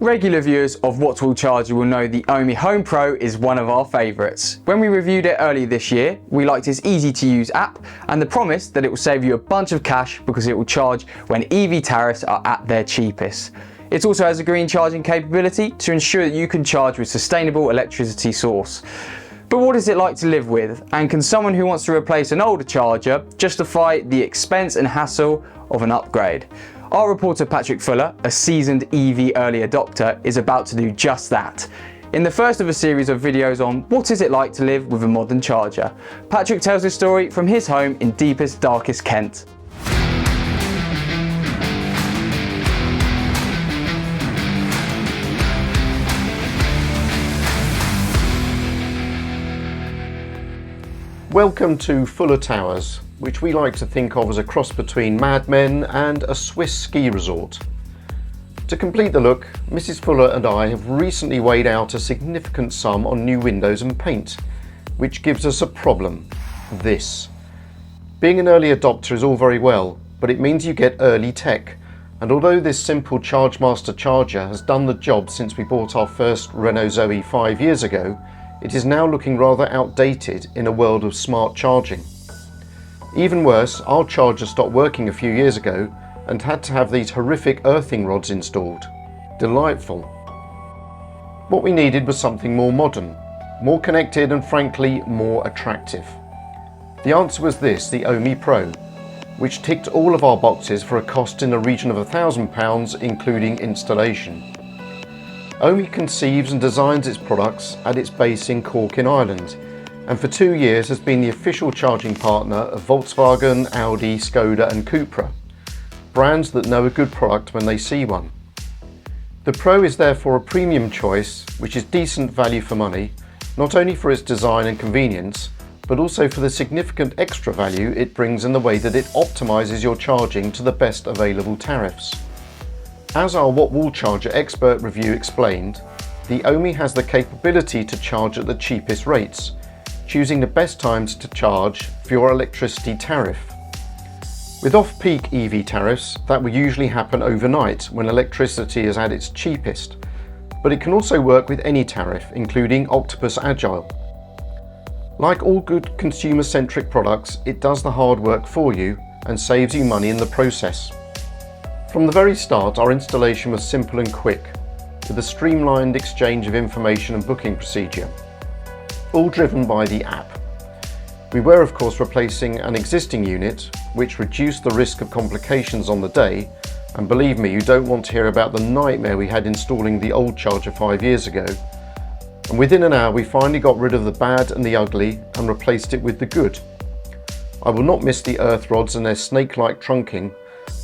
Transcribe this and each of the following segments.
Regular viewers of What's Wallcharger will know the OHME Home Pro is one of our favourites. When we reviewed it earlier this year, we liked its easy to use app and the promise that it will save you a bunch of cash because it will charge when EV tariffs are at their cheapest. It also has a green charging capability to ensure that you can charge with sustainable electricity source. But what is it like to live with? And can someone who wants to replace an older charger justify the expense and hassle of an upgrade? Our reporter Patrick Fuller, a seasoned EV early adopter, is about to do just that. In the first of a series of videos on what is it like to live with a modern charger, Patrick tells his story from his home in deepest, darkest Kent. Welcome to Fuller Towers, which we like to think of as a cross between Mad Men and a Swiss ski resort. To complete the look, Mrs. Fuller and I have recently weighed out a significant sum on new windows and paint, which gives us a problem: this. Being an early adopter is all very well, but it means you get early tech, and although this simple ChargeMaster charger has done the job since we bought our first Renault Zoe 5 years ago, it is now looking rather outdated in a world of smart charging. Even worse, our charger stopped working a few years ago and had to have these horrific earthing rods installed. Delightful. What we needed was something more modern, more connected and frankly more attractive. The answer was this, the OHME Pro, which ticked all of our boxes for a cost in the region of £1,000 including installation. OHME conceives and designs its products at its base in Cork in Ireland, and for 2 years has been the official charging partner of Volkswagen, Audi, Skoda and Cupra, brands that know a good product when they see one. The Pro is therefore a premium choice, which is decent value for money, not only for its design and convenience, but also for the significant extra value it brings in the way that it optimises your charging to the best available tariffs. As our What Wallcharger expert review explained, the OHME has the capability to charge at the cheapest rates, choosing the best times to charge for your electricity tariff. With off-peak EV tariffs, that will usually happen overnight when electricity is at its cheapest, but it can also work with any tariff, including Octopus Agile. Like all good consumer-centric products, it does the hard work for you and saves you money in the process. From the very start, our installation was simple and quick, with a streamlined exchange of information and booking procedure, all driven by the app. We were of course replacing an existing unit, which reduced the risk of complications on the day, and believe me, you don't want to hear about the nightmare we had installing the old charger 5 years ago. And within an hour we finally got rid of the bad and the ugly and replaced it with the good. I will not miss the earth rods and their snake-like trunking,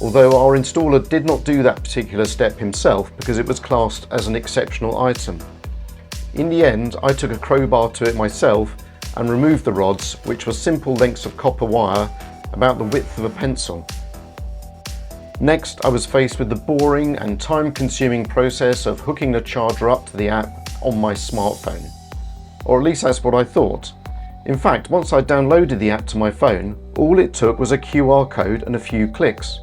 although our installer did not do that particular step himself because it was classed as an exceptional item. In the end, I took a crowbar to it myself and removed the rods, which were simple lengths of copper wire about the width of a pencil. Next, I was faced with the boring and time-consuming process of hooking the charger up to the app on my smartphone. Or at least that's what I thought. In fact, once I downloaded the app to my phone, all it took was a QR code and a few clicks.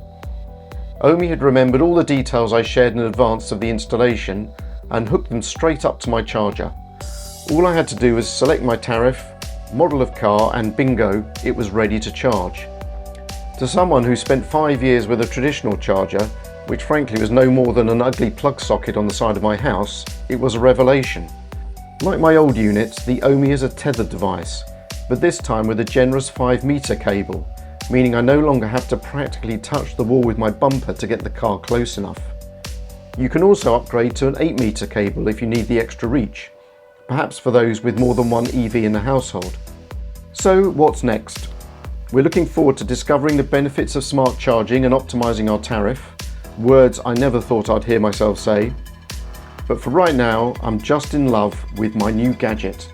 OHME had remembered all the details I shared in advance of the installation and hooked them straight up to my charger. All I had to do was select my tariff, model of car, and bingo, it was ready to charge. To someone who spent 5 years with a traditional charger, which frankly was no more than an ugly plug socket on the side of my house, it was a revelation. Like my old units, the OHME is a tethered device, but this time with a generous 5-metre cable, meaning I no longer have to practically touch the wall with my bumper to get the car close enough. You can also upgrade to an 8-metre cable if you need the extra reach, perhaps for those with more than one EV in the household. So what's next? We're looking forward to discovering the benefits of smart charging and optimising our tariff, words I never thought I'd hear myself say. But for right now, I'm just in love with my new gadget.